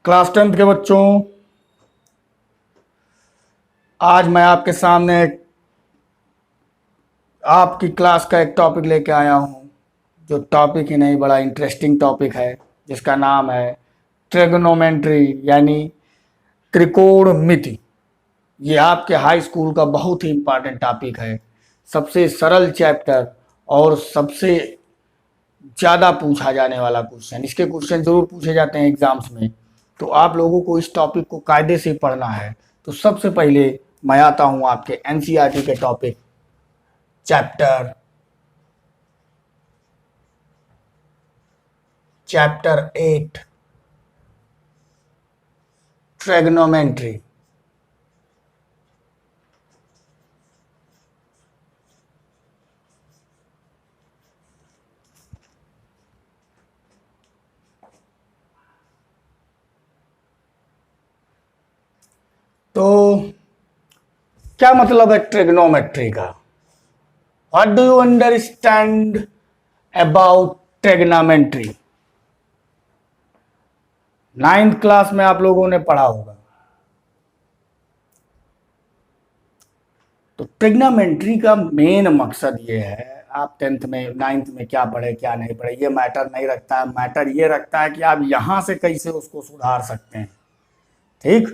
Class 10th के बच्चों, आज मैं आपके सामने आपकी क्लास का एक टॉपिक लेके आया हूँ। जो टॉपिक ही नहीं, बड़ा इंटरेस्टिंग टॉपिक है, जिसका नाम है ट्रिग्नोमेट्री यानी त्रिकोणमिति। ये आपके हाई स्कूल का बहुत ही इम्पॉर्टेंट टॉपिक है, सबसे सरल चैप्टर और सबसे ज़्यादा पूछा जाने वाला क्वेश्चन। इसके क्वेश्चन ज़रूर पूछे जाते हैं एग्जाम्स में, तो आप लोगों को इस टॉपिक को कायदे से पढ़ना है। तो सबसे पहले मैं आता हूँ आपके एनसीईआरटी के टॉपिक चैप्टर 8 ट्रिग्नोमेट्री। तो क्या मतलब है ट्रिग्नोमेट्री का? What do you understand about trigonometry? 9th class में आप लोगों ने पढ़ा होगा। तो ट्रिग्नोमेट्री का मेन मकसद ये है, आप 10th में 9th में क्या पढ़े क्या नहीं पढ़े ये मैटर नहीं रखता है। मैटर ये रखता है कि आप यहां से कैसे उसको सुधार सकते हैं। ठीक,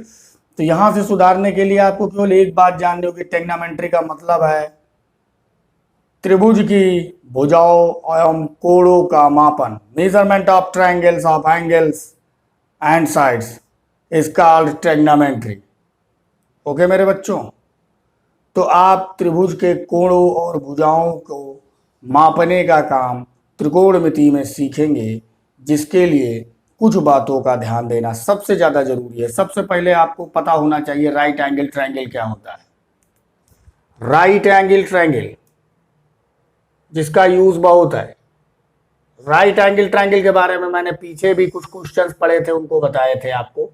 तो यहां से सुधारने के लिए आपको केवल एक बात जाननी होगी। ट्रिग्नोमेट्री का मतलब है त्रिभुज की भुजाओं एवं कोणों का मापन। Measurement of triangles of angles and sides is called trigonometry. Okay मेरे बच्चों, तो आप त्रिभुज के कोणों और भुजाओं को मापने का काम त्रिकोणमिति में सीखेंगे, जिसके लिए कुछ बातों का ध्यान देना सबसे ज़्यादा जरूरी है। सबसे पहले आपको पता होना चाहिए राइट एंगल ट्रायंगल क्या होता है। राइट एंगल ट्रायंगल जिसका यूज बहुत है। राइट एंगल ट्रायंगल के बारे में मैंने पीछे भी कुछ क्वेश्चंस पढ़े थे, उनको बताए थे आपको,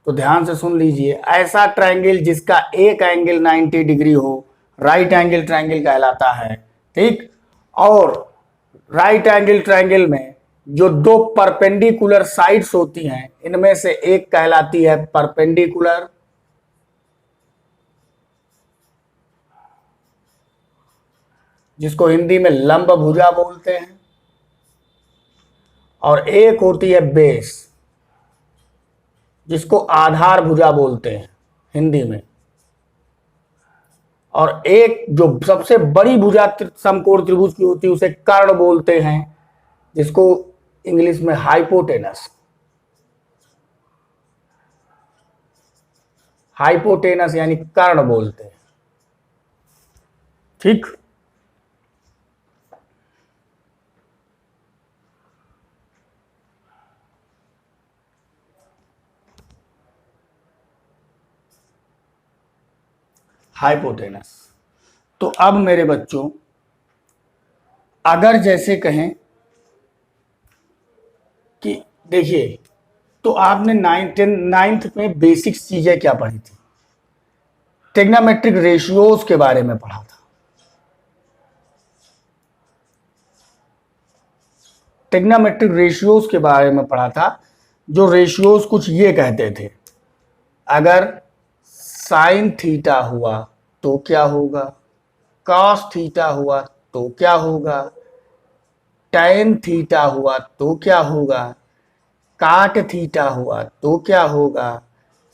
तो ध्यान से सुन लीजिए। ऐसा ट्रायंगल जिसका एक एंगल 90 डिग्री हो राइट एंगल ट्रायंगल कहलाता है। ठीक, और राइट एंगल ट्रायंगल में जो दो परपेंडिकुलर साइड्स होती हैं, इनमें से एक कहलाती है परपेंडिकुलर, जिसको हिंदी में लंब भुजा बोलते हैं, और एक होती है बेस, जिसको आधार भुजा बोलते हैं हिंदी में। और एक जो सबसे बड़ी भुजा समकोण त्रिभुज की होती है उसे कर्ण बोलते हैं, जिसको इंग्लिश में हाइपोटेनस यानी कर्ण बोलते हैं। ठीक, हाइपोटेनस। तो अब मेरे बच्चों, अगर जैसे कहें कि देखिए, तो आपने 9th में बेसिक्स चीजें क्या पढ़ी थी? ट्रिग्नोमेट्रिक रेशियोज के बारे में पढ़ा था। ट्रिग्नोमेट्रिक रेशियोज के बारे में पढ़ा था। जो रेशियोज कुछ ये कहते थे, अगर साइन थीटा हुआ तो क्या होगा, कॉस थीटा हुआ तो क्या होगा, टैन थीटा हुआ तो क्या होगा, काट थीटा हुआ तो क्या होगा,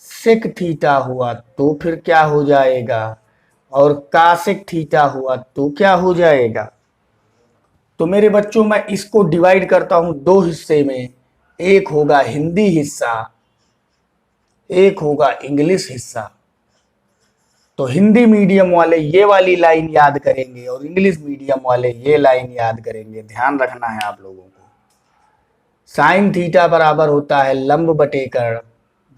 सेक थीटा हुआ तो फिर क्या हो जाएगा, और कासेक थीटा हुआ तो क्या हो जाएगा। तो मेरे बच्चों, मैं इसको डिवाइड करता हूं दो हिस्से में। एक होगा हिंदी हिस्सा, एक होगा इंग्लिश हिस्सा। तो हिंदी मीडियम वाले ये वाली लाइन याद करेंगे और इंग्लिश मीडियम वाले ये लाइन याद करेंगे। ध्यान रखना है आप लोगों को। साइन थीटा बराबर होता है लंब बटे कर्ण,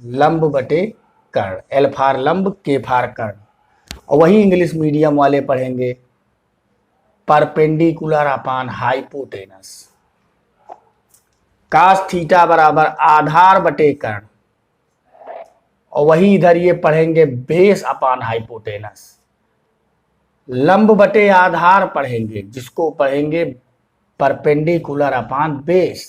लंब बटे कर्ण, एल फार लंब के फार कर्ण। और वही इंग्लिश मीडियम वाले पढ़ेंगे perpendicular upon hypotenuse. Cos theta बराबर आधार बटे कर्ण, और वही इधर ये पढ़ेंगे बेस अपान हाइपोटेनस। लंब बटे आधार पढ़ेंगे, जिसको पढ़ेंगे परपेंडिकुलर अपान बेस।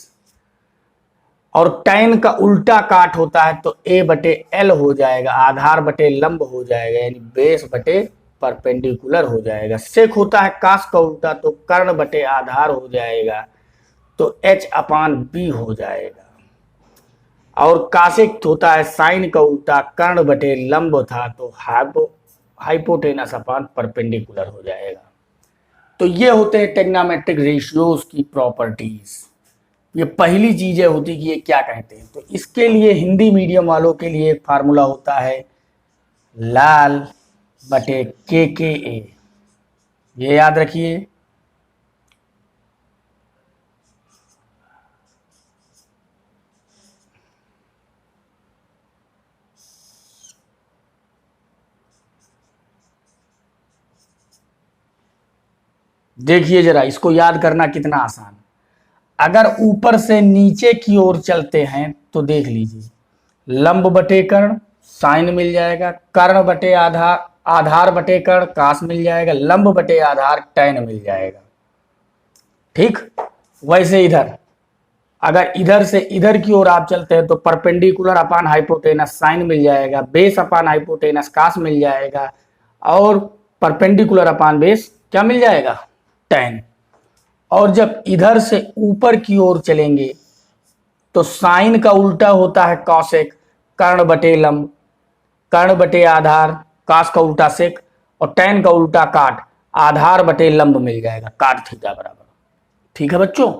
और tan का उल्टा काट होता है तो a बटे l हो जाएगा, आधार बटे लंब हो जाएगा, यानी बेस बटे परपेंडिकुलर हो जाएगा। sec होता है cos का उल्टा तो कर्ण बटे आधार हो जाएगा, तो h अपान b हो जाएगा। और कासेक होता है साइन का उल्टा, कर्ण बटे लंब था तो हाइपोटेनस अपान परपेंडिकुलर हो जाएगा। तो ये होते हैं टेग्नामेट्रिक रेशियोज की प्रॉपर्टीज। ये पहली चीजें होती कि ये क्या कहते हैं। तो इसके लिए हिंदी मीडियम वालों के लिए एक फार्मूला होता है लाल बटे के ए, ये याद रखिए। देखिए जरा इसको याद करना कितना आसान। अगर ऊपर से नीचे की ओर चलते हैं तो देख लीजिए, लंब बटे कर्ण साइन मिल जाएगा, कर्ण बटे आधार, आधार बटे कर्ण कास मिल जाएगा, लंब बटे आधार टैन मिल जाएगा। ठीक, वैसे इधर अगर इधर से इधर की ओर आप चलते हैं तो परपेंडिकुलर अपान हाइपोटेनस साइन मिल जाएगा, बेस अपान हाइपोटेनस कास मिल जाएगा, और परपेंडिकुलर अपान बेस क्या मिल जाएगा, टैन। और जब इधर से ऊपर की ओर चलेंगे तो साइन का उल्टा होता है कॉसेक, कर्ण बटे लंब, कर्ण बटे आधार, कास का उल्टा सेक, और टैन का उल्टा काट, आधार बटे लंब मिल जाएगा, काट थीटा बराबर। ठीक है बच्चों।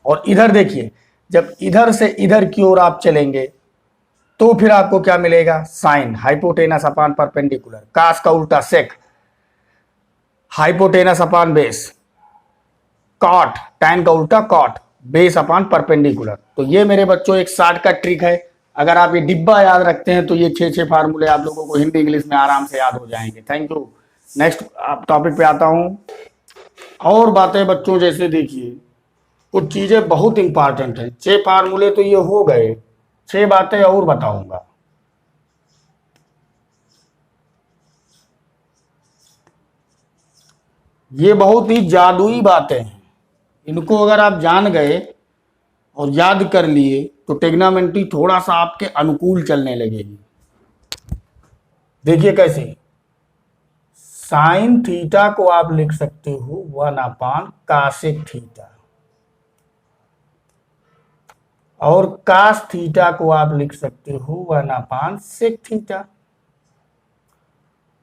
और इधर देखिए, जब इधर से इधर की ओर आप चलेंगे तो फिर आपको क्या मिलेगा, sine hypotenuse upon perpendicular, cos का उल्टा sec, hypotenuse upon base, cot tan का उल्टा कॉट, बेस अपान परपेंडिकुलर। तो ये मेरे बच्चों एक शॉर्टकट ट्रिक है। अगर आप ये डिब्बा याद रखते हैं तो ये 6 फार्मूले आप लोगों को हिंदी इंग्लिश में आराम से याद हो जाएंगे। Thank you. नेक्स्ट टॉपिक पे आता हूं। और बातें बच्चों जैसे देखिए, कुछ चीजें बहुत इंपॉर्टेंट है। 6 फार्मूले तो ये हो गए, 6 बातें और बताऊंगा। ये बहुत ही जादुई बातें हैं, इनको अगर आप जान गए और याद कर लिए तो टेग्नामेंट्री थोड़ा सा आपके अनुकूल चलने लगेगी। देखिए कैसे, साइन थीटा को आप लिख सकते हो 1 अपान कासेक थीटा, और कास थीटा को आप लिख सकते हो 1 अपान सेक थीटा,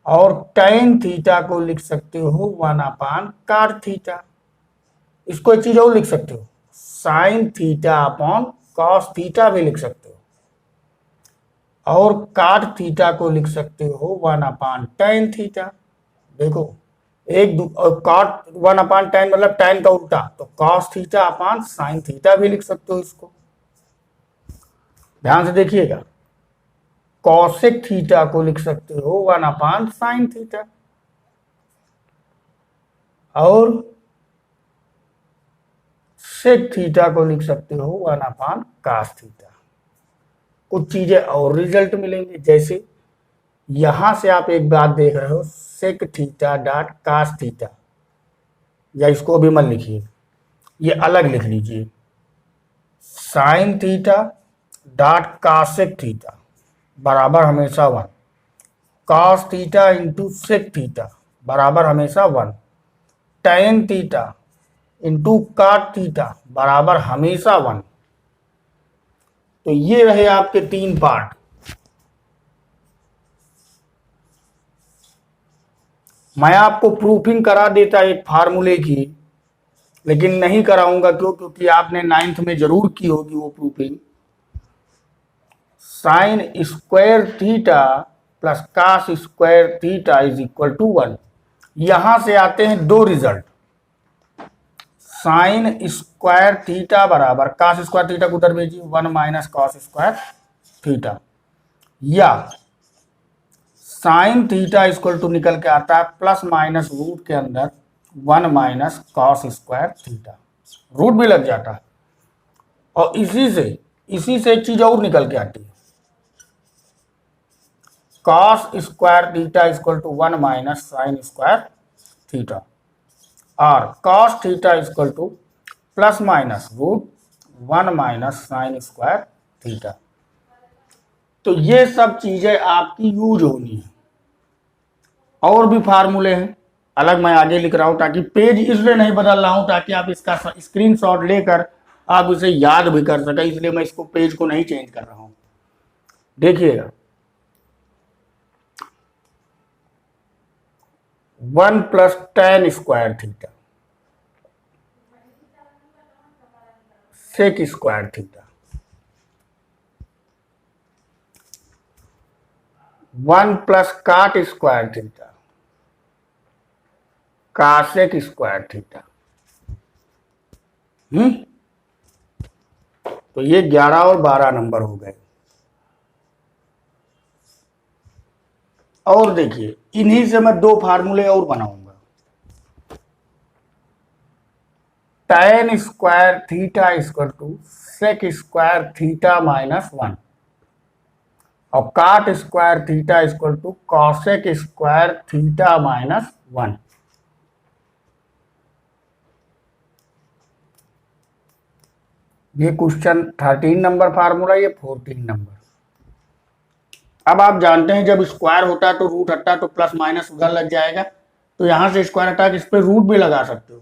और टैन थीटा को लिख सकते हो 1 अपान कार थीटा। इसको एक चीज और लिख सकते हो, sine theta upon cos theta भी लिख सकते हो, और काट थीटा को लिख सकते हो 1 अपान टैन थीटा। देखो और कॉट 1 अपान टैन मतलब टैन का उल्टा, तो cos theta upon sine theta भी लिख सकते हो। इसको ध्यान से देखिएगा, कॉसेक थीटा को लिख सकते हो 1 अपान साइन थीटा, और सेक थीटा को लिख सकते हो 1 अपान कास थीटा। कुछ चीजें और रिजल्ट मिलेंगे, जैसे यहां से आप एक बात देख रहे हो, sec theta dot cos theta, या इसको भी मत लिखिए, ये अलग लिख लीजिए, sine theta dot cosec theta बराबर हमेशा 1, cos theta into sec theta बराबर हमेशा 1, tan theta into cot theta बराबर हमेशा 1। तो ये रहे आपके 3 पार्ट। मैं आपको प्रूफिंग करा देता एक फार्मूले की, लेकिन नहीं कराऊंगा। क्यों? क्योंकि आपने 9th में जरूर की होगी वो proofing. Sine square theta plus cos square theta is equal to 1। यहां से आते हैं 2 रिजल्ट, साइन स्क्वायर थीटा बराबर कास स्क्वायर थीटा को उधर भेजिए 1 माइनस कॉस स्क्वायर थीटा, या साइन थीटा इक्वल टू निकल के आता है प्लस माइनस रूट के अंदर 1 minus cos square theta, root भी लग जाता है। और इसी से एक चीज और निकल के आती है, cos square theta equal to 1 minus sine square theta, और cos theta equal to plus minus root 1 minus sine square theta. तो ये सब चीजें आपकी यूज होनी है। और भी फार्मूले हैं, अलग मैं आगे लिख रहा हूं, ताकि पेज इसलिए नहीं बदल रहा हूं ताकि आप इसका स्क्रीनशॉट लेकर आप इसे याद भी कर सकें, इसलिए मैं इसको पेज को नहीं चेंज कर रहा हूं। देखिएगा, 1 plus tan square theta sec square theta, 1 plus cot square theta cosec square theta. तो ये 11 और 12 नंबर हो गए। और देखिए, इन्हीं से मैं 2 फार्मूले और बनाऊंगा। tan square theta equal to sec square theta minus 1 और cot square theta equal to cosec square theta minus 1। ये क्वेश्चन 13 नंबर फार्मूला, ये 14 नंबर। अब आप जानते हैं जब स्क्वायर होता है तो रूट हटता है तो प्लस माइनस उधर लग जाएगा, तो यहां से स्क्वायर हटा के इस पर रूट भी लगा सकते हो,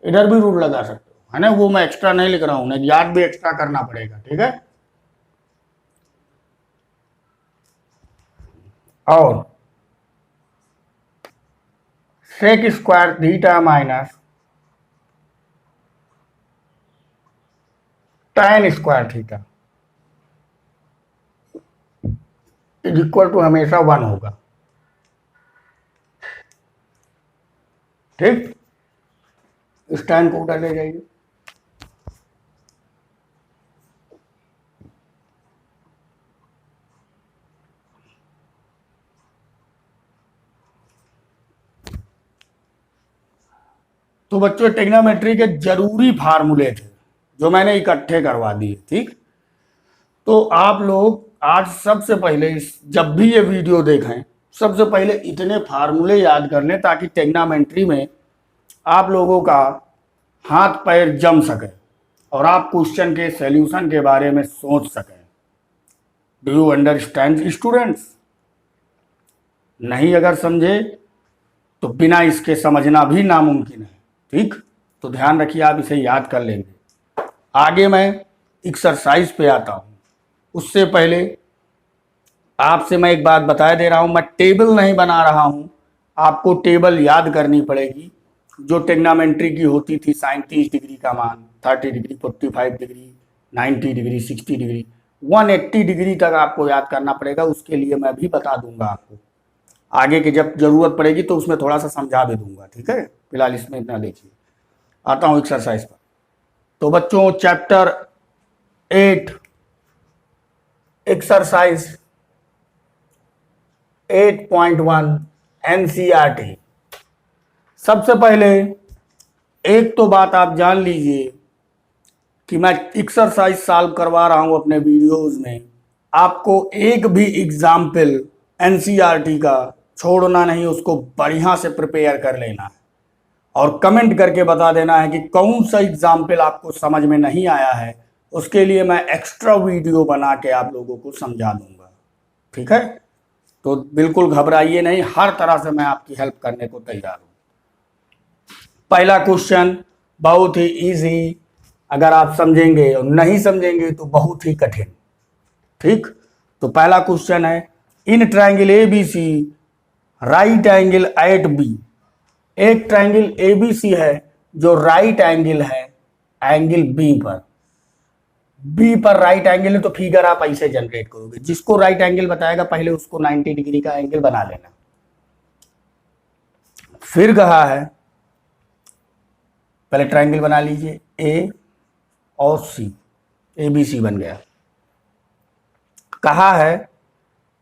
इधर भी रूट लगा सकते हो, है ना। वो मैं एक्स्ट्रा नहीं लिख रहा हूं, याद भी एक्स्ट्रा करना पड़ेगा, ठीक है। और sec square theta minus tan square theta is equal to हमेशा 1 होगा, ठीक। इस टाइम को उधर ले जाइए। तो बच्चों, ट्रिग्नोमेट्री के जरूरी फार्मूले थे जो मैंने इकट्ठे करवा दिए, ठीक। तो आप लोग आज सबसे पहले जब भी ये वीडियो देखें, सबसे पहले इतने फार्मूले याद कर लें ताकि ट्रिग्नोमेट्री में आप लोगों का हाथ पैर जम सके और आप क्वेश्चन के सॉल्यूशन के बारे में सोच सकें। Do you understand students? नहीं अगर समझे तो बिना इसके समझना भी नामुमकिन है, ठीक। तो ध्यान रखिए, आप इसे याद कर लेंगे। आगे मैं एक्सरसाइज पे आता हूं, उससे पहले आपसे मैं एक बात बता दे रहा हूं, मैं टेबल नहीं बना रहा हूं, आपको टेबल याद करनी पड़ेगी जो ट्रिग्नोमेट्री की होती थी। साइन 30 डिग्री का मान 30 degree, 45 degree, 90 degree, 60 degree, 180 degree तक आपको याद करना पड़ेगा। उसके लिए मैं भी बता दूंगा आपको आगे की, जब जरूरत पड़ेगी तो उसमें थोड़ा सा समझा भी दूंगा, ठीक है। फिलहाल इसमें इतना देखिए। आता हूं एक्सरसाइज पर। तो बच्चों, चैप्टर 8 एक्सरसाइज 8.1 एनसीईआरटी। सबसे पहले एक तो बात आप जान लीजिए कि मैं एक्सरसाइज सॉल्व करवा रहा हूं अपने वीडियोस में, आपको एक भी एग्जाम्पल एनसीईआरटी का छोड़ना नहीं, उसको बढ़िया से प्रिपेयर कर लेना है और कमेंट करके बता देना है कि कौन सा एग्जाम्पल आपको समझ में नहीं आया है। उसके लिए मैं एक्स्ट्रा वीडियो बना के आप लोगों को समझा दूंगा, ठीक है। तो बिल्कुल घबराइए नहीं, हर तरह से मैं आपकी हेल्प करने को तैयार हूं। पहला क्वेश्चन बहुत ही इजी, अगर आप समझेंगे और नहीं समझेंगे तो बहुत ही कठिन, ठीक। तो पहला क्वेश्चन है, in triangle ABC right angle at B. एक ट्रायंगल एबीसी है जो राइट एंगल है एंगल बी पर। बी पर राइट एंगल है तो फिगर आप ऐसे जनरेट करोगे, जिसको राइट एंगल बताएगा पहले उसको 90 डिग्री का एंगल बना लेना। फिर कहा है, पहले ट्रायंगल बना लीजिए ए और सी, ए बी सी बन गया। कहा है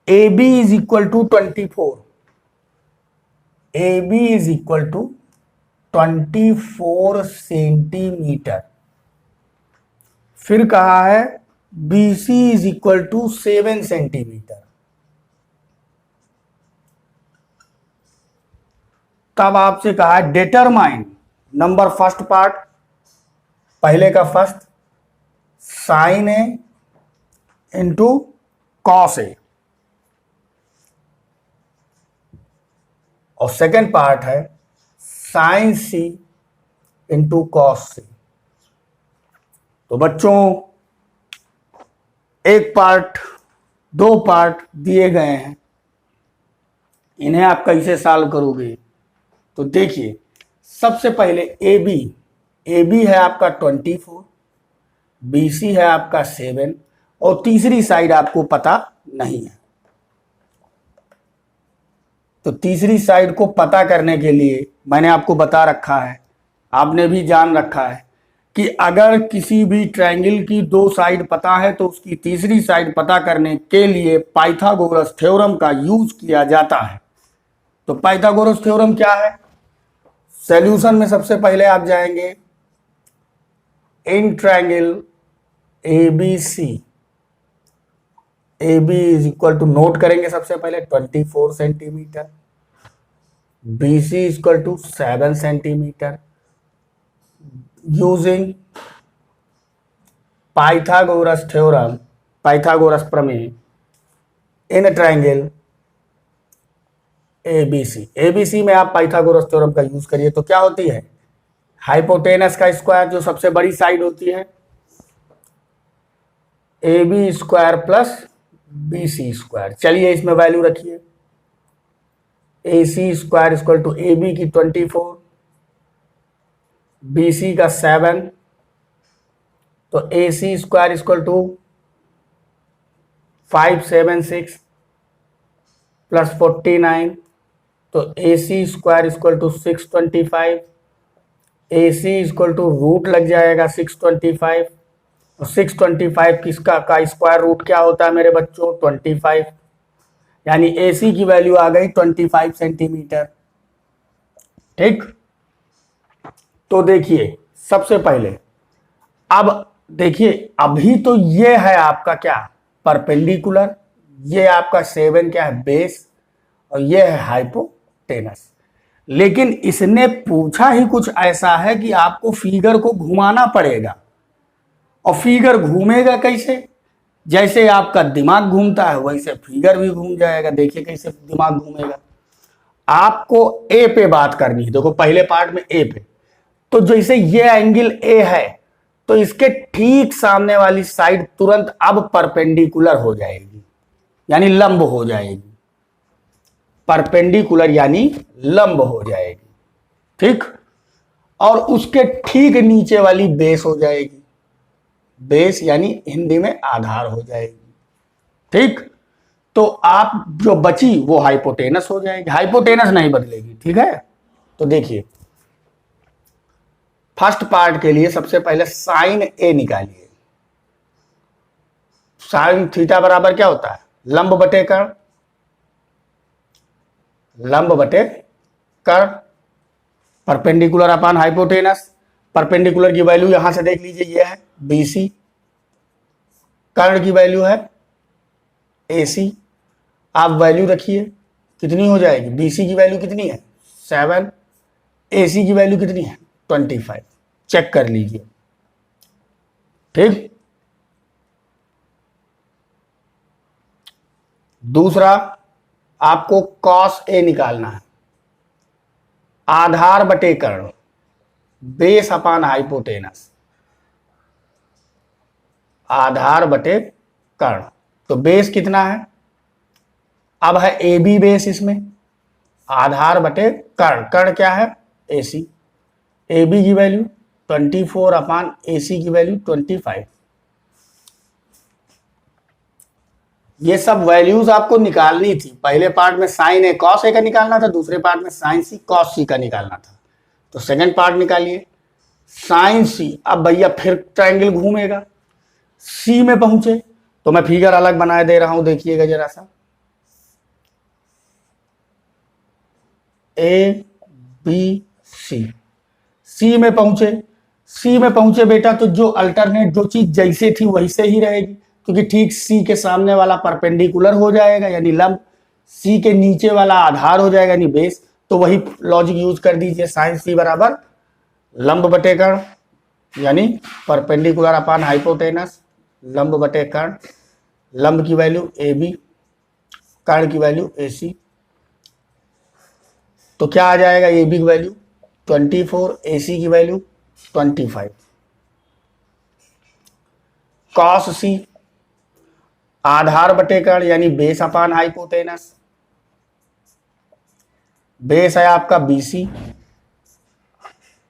A B is equal to 24, A B is equal to 24 centimetre. फिर कहा है B C is equal to 7 centimetre. तब आपसे कहा है डिटरमाइन नंबर फर्स्ट पार्ट, पहले का first, sign A into cos A, और सेकेंड पार्ट है साइन सी इंटू कॉस सी। तो बच्चों एक पार्ट, दो पार्ट दिए गए हैं, इन्हें आप कैसे सॉल्व करोगे? तो देखिए, सबसे पहले ए बी है आपका 24, BC है आपका 7, और तीसरी साइड आपको पता नहीं है। तो तीसरी साइड को पता करने के लिए मैंने आपको बता रखा है, आपने भी जान रखा है कि अगर किसी भी ट्रायंगल की दो साइड पता है तो उसकी तीसरी साइड पता करने के लिए पाइथागोरस थ्योरम का यूज किया जाता है। तो पाइथागोरस थ्योरम क्या है? सॉल्यूशन में सबसे पहले आप जाएंगे in triangle ABC, AB is equal to, note करेंगे सबसे पहले 24 centimetre, BC is equal to 7 centimetre, using Pythagoras theorem, Pythagoras प्रमेय इन ट्रायंगल ABC में आप पाइथागोरस थ्योरम का यूज करिए तो क्या होती है? हाइपोटेनस का स्क्वायर, जो सबसे बड़ी साइड होती है, AB square plus BC square. चलिए इसमें वैल्यू रखिए, AC square equal to AB की 24, BC का 7, तो AC square equal to 576 plus 49, तो AC square equal to 625, AC equal to root लग जाएगा 625, और 625 किसका का स्क्वायर रूट क्या होता है मेरे बच्चों? 25, यानी AC की वैल्यू आ गई 25 सेंटीमीटर। ठीक, तो देखिए सबसे पहले, अब देखिए अभी तो ये है आपका क्या? परपेंडिकुलर, ये आपका 7 क्या है? बेस, और ये है हाइपोटेनस। लेकिन इसने पूछा ही कुछ ऐसा है कि आपको फिगर को घुमाना पड़ेगा, और फिगर घूमेगा कैसे? जैसे आपका दिमाग घूमता है वैसे फिगर भी घूम जाएगा। देखिए कैसे दिमाग घूमेगा। आपको ए पे बात करनी है, देखो पहले पार्ट में ए पे, तो जैसे ये एंगल ए है तो इसके ठीक सामने वाली साइड तुरंत अब परपेंडिकुलर हो जाएगी, यानी लंब हो जाएगी। परपेंडिकुलर यानी लंब हो जाएगी, ठीक। और उसके ठीक नीचे वाली बेस हो जाएगी, बेस यानी हिंदी में आधार हो जाएगी, ठीक। तो आप जो बची वो हाइपोटेनस हो जाएगी, हाइपोटेनस नहीं बदलेगी, ठीक है। तो देखिए फर्स्ट पार्ट के लिए सबसे पहले साइन ए निकालिए। साइन थीटा बराबर क्या होता है? लंब बटे कर्ण, लंब बटे कर्ण, परपेंडिकुलर अपान हाइपोटेनस। परपेंडिकुलर की वैल्यू यहां से देख लीजिए, ये है BC, कर्ण की वैल्यू है AC। आप वैल्यू रखिए, कितनी हो जाएगी? BC की वैल्यू कितनी है? 7, AC की वैल्यू कितनी है? 25। चेक कर लीजिए, ठीक। दूसरा आपको cos A निकालना है, आधार बटे कर्ण, बेस अपान हाइपोटेनस, आधार बटे कर्ण। तो बेस कितना है? अब है AB बेस, इसमें आधार बटे कर्ण, कर्ण क्या है? AC। AB की वैल्यू 24 अपान AC की वैल्यू 25। ये सब वैल्यूज आपको निकालनी थी। पहले पार्ट में साइन ए कॉस ए का निकालना था, दूसरे पार्ट में साइन सी कॉस सी का निकालना था। तो सेकंड पार्ट निकालिए, साइन सी। अब भैया फिर ट्रायंगल घूमेगा, सी में पहुंचे तो मैं फिगर अलग बनाए दे रहा हूं, देखिएगा जरा सा। A B C, सी में पहुंचे, सी में पहुंचे बेटा, तो जो अल्टरनेट जो चीज जैसे थी वैसे ही रहेगी, क्योंकि ठीक सी के सामने वाला परपेंडिकुलर हो जाएगा यानी लंब, सी के नीचे वाला आधार हो जाएगा यानी बेस। तो वही लॉजिक यूज कर दीजिए, साइन सी बराबर लंब बटे कर्ण, यानी परपेंडिकुलर अपान हाइपोटेनस, लंब बटे कर्ण, लंब की वैल्यू ए बी, कर्ण की वैल्यू ए सी। तो क्या आ जाएगा, ए बी की वैल्यू 24, ए सी की वैल्यू 25। कॉस सी आधार बटे कर्ण यानी बेस अपान हाइपोटेनस, बेस है आपका बीसी,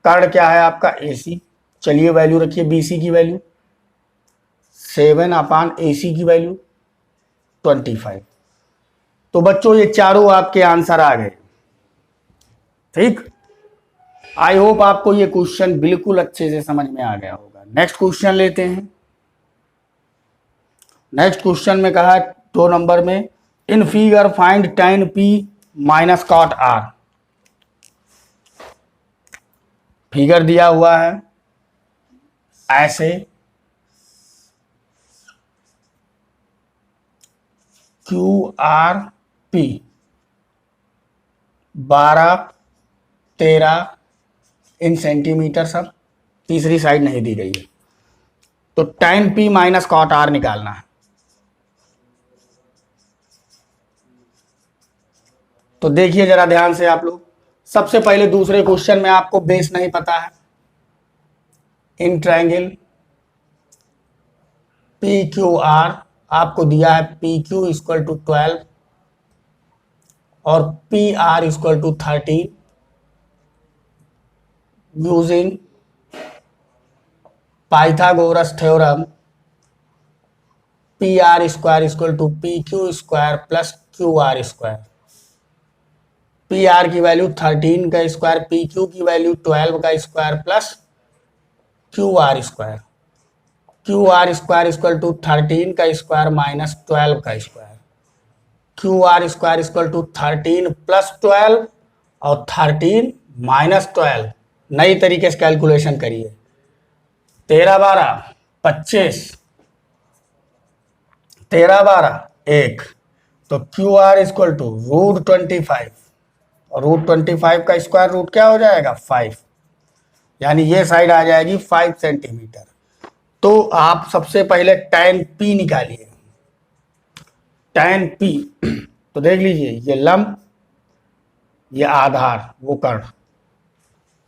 कर्ण क्या है आपका एसी। चलिए वैल्यू रखिए बीसी की वैल्यू 7 अपान एसी की वैल्यू 25। तो बच्चों ये चारों आपके आंसर आ गए। ठीक, आई होप आपको ये क्वेश्चन बिल्कुल अच्छे से समझ में आ गया होगा। नेक्स्ट क्वेश्चन लेते हैं। नेक्स्ट क्वेश्चन में कहा 2 नंबर में, in figure find tan p minus cot r। Figure दिया हुआ है ऐसे, QRP 12, 13 इन सेंटीमीटर, सब तीसरी साइड नहीं दी गई है। तो tan p minus cot r निकालना है। तो देखिए जरा ध्यान से आप लोग, सबसे पहले दूसरे क्वेश्चन में आपको बेस नहीं पता है। In triangle P Q R आपको दिया है पी क्यू इक्वल टू 12 और P R equal to 13 using Pythagoras theorem. P R square equal to P Q square plus Q R square. P R की value 13 का square, P Q की value 12 का square plus Q R square. Q R square equal to 13 का square minus 12 का square. Q R square equal to 13 plus 12 और 13 minus 12। नई तरीके से कैलकुलेशन करिए, 13 12 25, 13 12 1। तो क्यू आर इक्वल टू √25 और √25 का स्क्वायर रूट क्या हो जाएगा 5, यानी ये साइड आ जाएगी 5 सेंटीमीटर। तो आप सबसे पहले tan p निकालिए। tan p तो देख लीजिए, ये लंब, ये आधार, वो कर्ण।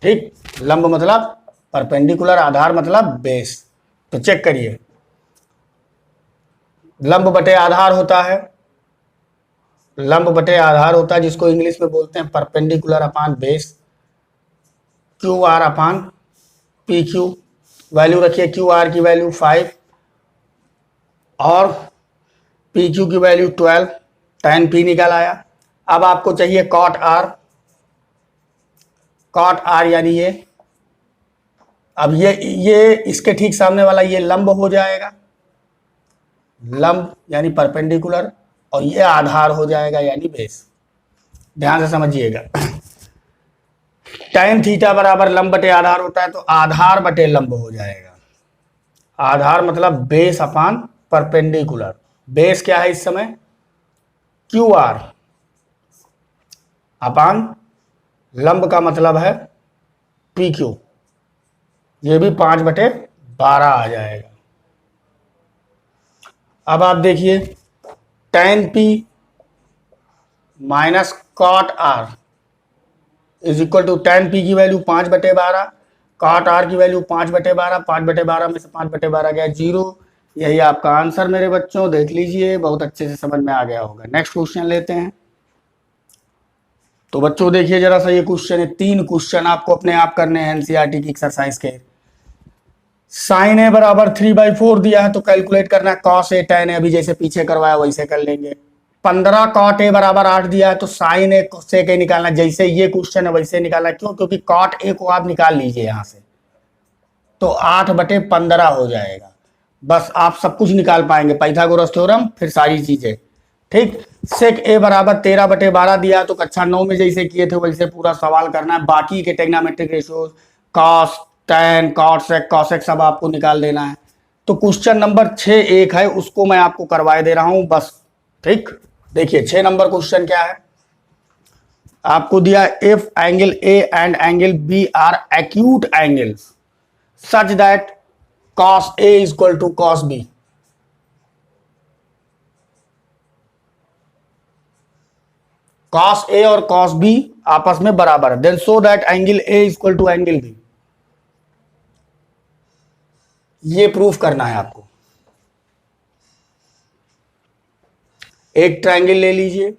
ठीक, लंब मतलब परपेंडिकुलर, आधार मतलब बेस। तो चेक करिए, लंब बटे आधार होता है, लंब बटे आधार होता है जिसको इंग्लिश में बोलते हैं perpendicular upon base. Q R upon P Q, value रखिए क्यू आर की वैल्यू 5 और पी क्यू की वैल्यू 12। tan p निकल आया। अब आपको चाहिए cot r। cot r यानी ये, अब ये इसके ठीक सामने वाला ये लंब हो जाएगा, लंब यानी परपेंडिकुलर, और ये आधार हो जाएगा यानी बेस। ध्यान से समझिएगा, tan थीटा बराबर लंब बटे आधार होता है, तो आधार बटे लंब हो जाएगा। आधार मतलब बेस अपान परपेंडिकुलर। बेस क्या है इस समय, क्यू आर अपान लंब का मतलब है पी क्यू, ये भी 5/12 आ जाएगा। अब आप देखिए tan p minus cot r is equal to tan p की वैल्यू 5/12, कॉट r की वैल्यू 5/12, 5/12 में से 5/12 गया 0। यही आपका आंसर मेरे बच्चों, देख लीजिए, बहुत अच्छे से समझ में आ गया होगा। नेक्स्ट क्वेश्चन लेते हैं। तो बच्चों देखिए जरा सा, ये क्वेश्चन है, 3 क्वेश्चन आपको अपने आप करने हैं एनसीईआरटी की एक्सरसाइज के। साइन ए बराबर 3/4 दिया है, तो कैलकुलेट करना है कॉस ए tan ए। अभी जैसे पीछे करवाया वैसे कर लेंगे। 15 कॉट ए बराबर 8 दिया है, तो साइन ए सेक ए निकालना, जैसे ये क्वेश्चन है वैसे निकालना। क्यों, क्योंकि कॉट ए को आप निकाल लीजिए यहां से, तो 8/15 हो जाएगा। बस आप सब कुछ निकाल पाएंगे, पाइथागोरस थ्योरम, फिर सारी चीजें। ठीक, सेक ए बराबर 13/12 दिया, तो कक्षा 9 में जैसे किए थे वैसे पूरा सवाल करना है। बाकी के trigonometric ratios, cos, tan, cot sec, cosec सब आपको निकाल देना है। तो क्वेश्चन नंबर 6 एक है, उसको मैं आपको करवाए दे रहा हूं बस। ठीक, देखिए 6 नंबर क्वेश्चन क्या है, आपको दिया if angle A and angle B are acute angles such that cos A is equal to cos B. cos A और cos B आपस में बराबर है, then show that angle A is equal to angle B. ये proof करना है आपको. एक ट्रायंगल ले लीजिए,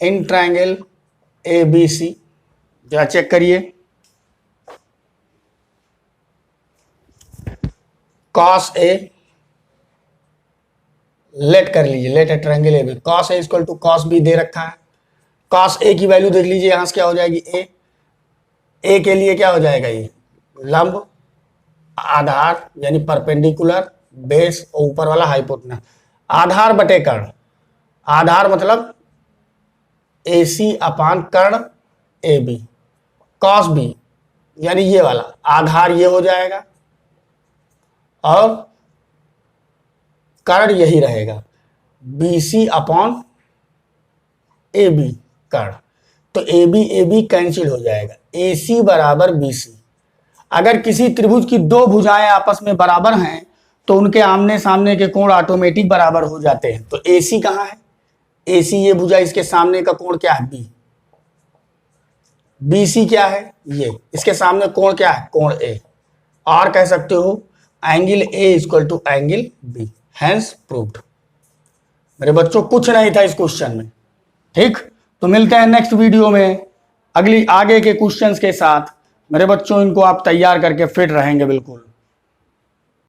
इन ट्रायंगल ABC, जरा चेक करिए. cos A, लेट कर लीजिए, लेट है triangle AB. cos A equal to cos B दे रखा है. cos A की वैल्यू देख लीजिए, यहां से क्या हो जाएगी, A के लिए क्या हो जाएगा, ये लंब, आधार यानी परपेंडिकुलर, बेस और ऊपर वाला हाइपोटेनस. आधार बटे कर्ण, आधार मतलब AC अपान कर्ण AB. cos B यानी ये वाला आधार ये हो जाएगा और कर्ण यही रहेगा, BC अपॉन AB कर्ण. तो AB कैंसिल हो जाएगा, AC बराबर BC. अगर किसी त्रिभुज की दो भुजाएं आपस में बराबर हैं तो उनके आमने सामने के कोण ऑटोमेटिक बराबर हो जाते हैं. तो AC कहां है, AC ये भुजा, इसके सामने का कोण क्या है, B. BC क्या है, ये, इसके सामने कोण क्या है, कोण A. और कह सकते हो angle A equal to angle B. Hence proved. मेरे बच्चों कुछ नहीं था इस क्वेश्चन में. ठीक, तो मिलते हैं नेक्स्ट वीडियो में अगली आगे के क्वेश्चंस के साथ. मेरे बच्चों इनको आप तैयार करके फिट रहेंगे बिल्कुल.